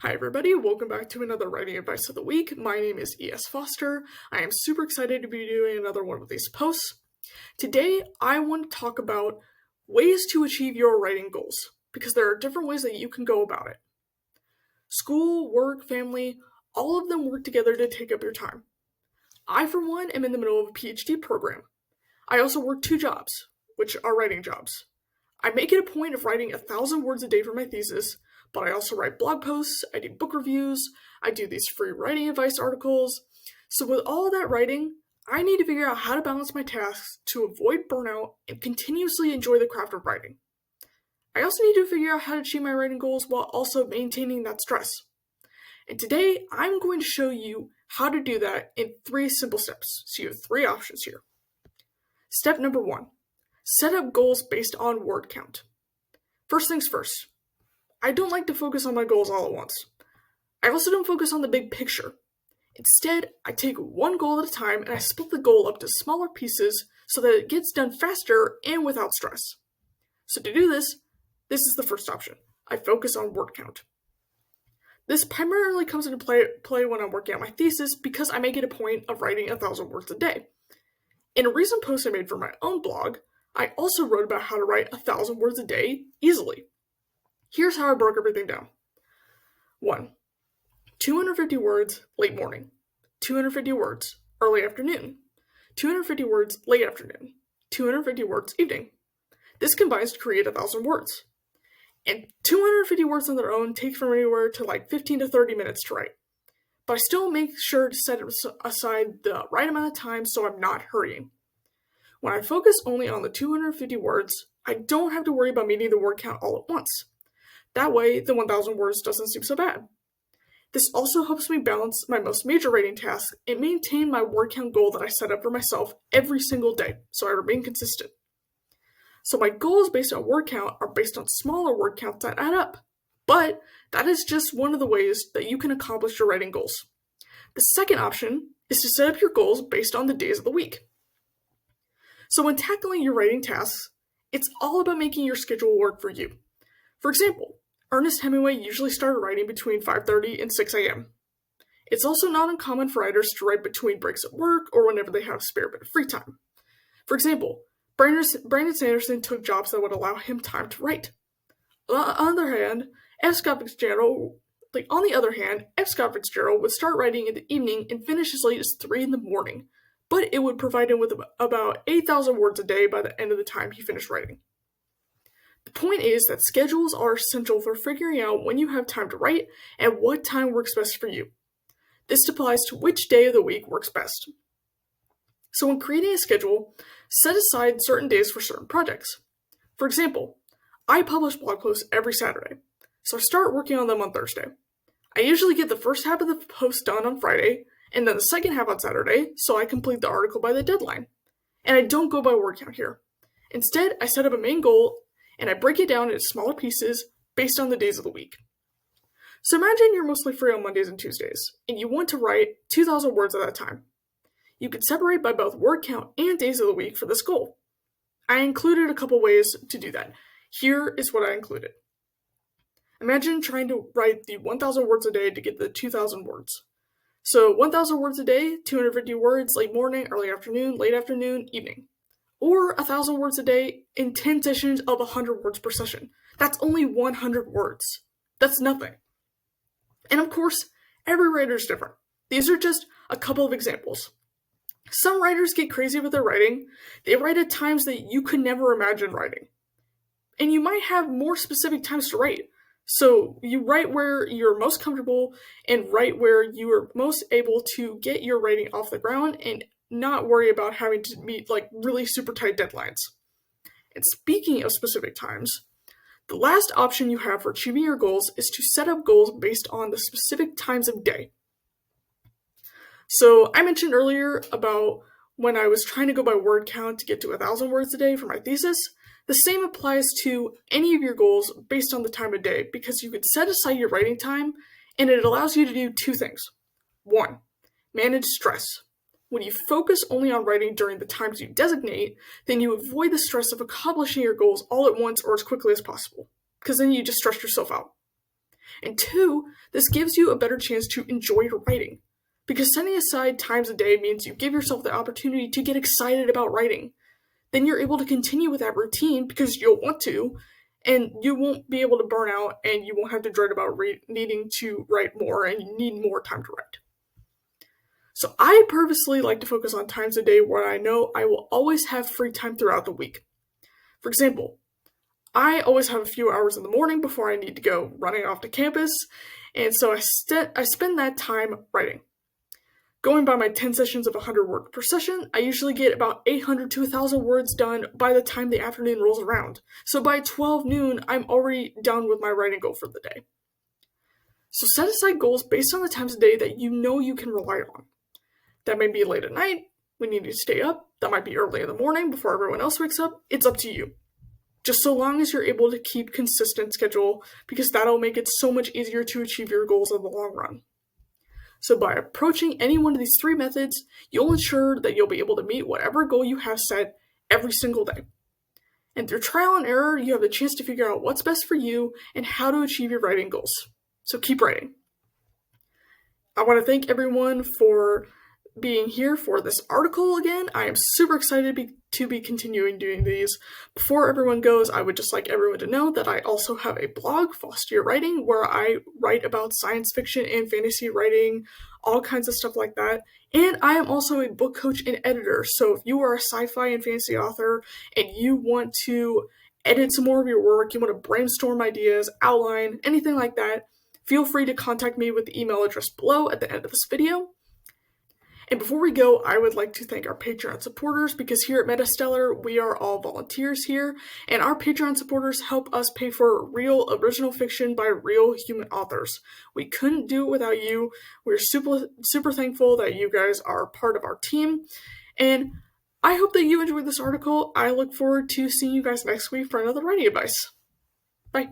Hi everybody, welcome back to another writing advice of the week. My name is E.S. Foster. I am super excited to be doing another one of these posts. Today, I want to talk about ways to achieve your writing goals, because there are different ways that you can go about it. School, work, family, all of them work together to take up your time. I, for one, am in the middle of a PhD program. I also work 2 jobs, which are writing jobs. I make it a point of writing 1,000 words a day for my thesis, but I also write blog posts, I do book reviews, I do these free writing advice articles. So with all of that writing, I need to figure out how to balance my tasks to avoid burnout and continuously enjoy the craft of writing. I also need to figure out how to achieve my writing goals while also maintaining that stress. And today, I'm going to show you how to do that in 3 simple steps. So you have 3 options here. Step number 1. Set up goals based on word count. First things first. I don't like to focus on my goals all at once. I also don't focus on the big picture. Instead, I take one goal at a time and I split the goal up to smaller pieces so that it gets done faster and without stress. So to do this is the first option. I focus on word count. This primarily comes into play when I'm working on my thesis because I make it a point of writing 1,000 words a day. In a recent post I made for my own blog, I also wrote about how to write 1,000 words a day easily. Here's how I broke everything down. 1. 250 words late morning. 250 words early afternoon. 250 words late afternoon. 250 words evening. This combines to create 1,000 words. And 250 words on their own take from anywhere to like 15 to 30 minutes to write. But I still make sure to set aside the right amount of time so I'm not hurrying. When I focus only on the 250 words, I don't have to worry about meeting the word count all at once. That way, the 1,000 words doesn't seem so bad. This also helps me balance my most major writing tasks and maintain my word count goal that I set up for myself every single day, so I remain consistent. So my goals based on word count are based on smaller word counts that add up. But that is just one of the ways that you can accomplish your writing goals. The second option is to set up your goals based on the days of the week. So when tackling your writing tasks, it's all about making your schedule work for you. For example, Ernest Hemingway usually started writing between 5:30 and 6 a.m. It's also not uncommon for writers to write between breaks at work or whenever they have a spare bit of free time. For example, Brandon Sanderson took jobs that would allow him time to write. On the other hand, F. Scott Fitzgerald would start writing in the evening and finish as late as 3 in the morning, but it would provide him with about 8,000 words a day by the end of the time he finished writing. The point is that schedules are essential for figuring out when you have time to write and what time works best for you. This applies to which day of the week works best. So when creating a schedule, set aside certain days for certain projects. For example, I publish blog posts every Saturday, so I start working on them on Thursday. I usually get the first half of the post done on Friday, and then the second half on Saturday, so I complete the article by the deadline. And I don't go by word count here. Instead, I set up a main goal, and I break it down into smaller pieces based on the days of the week. So imagine you're mostly free on Mondays and Tuesdays, and you want to write 2,000 words at that time. You can separate by both word count and days of the week for this goal. I included a couple ways to do that. Here is what I included. Imagine trying to write the 1,000 words a day to get the 2,000 words. So 1,000 words a day, 250 words, late morning, early afternoon, late afternoon, evening. Or 1,000 words a day in 10 sessions of 100 words per session. That's only 100 words. That's nothing. And of course, every writer is different. These are just a couple of examples. Some writers get crazy with their writing. They write at times that you could never imagine writing. And you might have more specific times to write. So you write where you're most comfortable and write where you are most able to get your writing off the ground and not worry about having to meet like really super tight deadlines. And speaking of specific times, the last option you have for achieving your goals is to set up goals based on the specific times of day. So I mentioned earlier about when I was trying to go by word count to get to 1,000 words a day for my thesis. The same applies to any of your goals based on the time of day, because you could set aside your writing time and it allows you to do 2 things. 1, manage stress. When you focus only on writing during the times you designate, then you avoid the stress of accomplishing your goals all at once or as quickly as possible, because then you just stress yourself out. And two, this gives you a better chance to enjoy your writing. Because setting aside times a day means you give yourself the opportunity to get excited about writing. Then you're able to continue with that routine because you'll want to, and you won't be able to burn out, and you won't have to dread about needing to write more, and you need more time to write. So I purposely like to focus on times a day where I know I will always have free time throughout the week. For example, I always have a few hours in the morning before I need to go running off to campus, and so I spend that time writing. Going by my 10 sessions of 100 words per session, I usually get about 800 to 1,000 words done by the time the afternoon rolls around. So by 12 noon, I'm already done with my writing goal for the day. So set aside goals based on the times of day that you know you can rely on. That may be late at night, when you need to stay up, that might be early in the morning before everyone else wakes up, it's up to you. Just so long as you're able to keep consistent schedule, because that'll make it so much easier to achieve your goals in the long run. So by approaching any one of these three methods, you'll ensure that you'll be able to meet whatever goal you have set every single day. And through trial and error, you have the chance to figure out what's best for you and how to achieve your writing goals. So keep writing. I want to thank everyone for being here for this article again. I am super excited to be continuing doing these. Before everyone goes, I would just like everyone to know that I also have a blog, Foster Your Writing, where I write about science fiction and fantasy writing, all kinds of stuff like that. And I am also a book coach and editor, so if you are a sci-fi and fantasy author and you want to edit some more of your work, you want to brainstorm ideas, outline, anything like that, feel free to contact me with the email address below at the end of this video. And before we go, I would like to thank our Patreon supporters, because here at MetaStellar, we are all volunteers here, and our Patreon supporters help us pay for real original fiction by real human authors. We couldn't do it without you. We're super thankful that you guys are part of our team, and I hope that you enjoyed this article. I look forward to seeing you guys next week for another writing advice. Bye.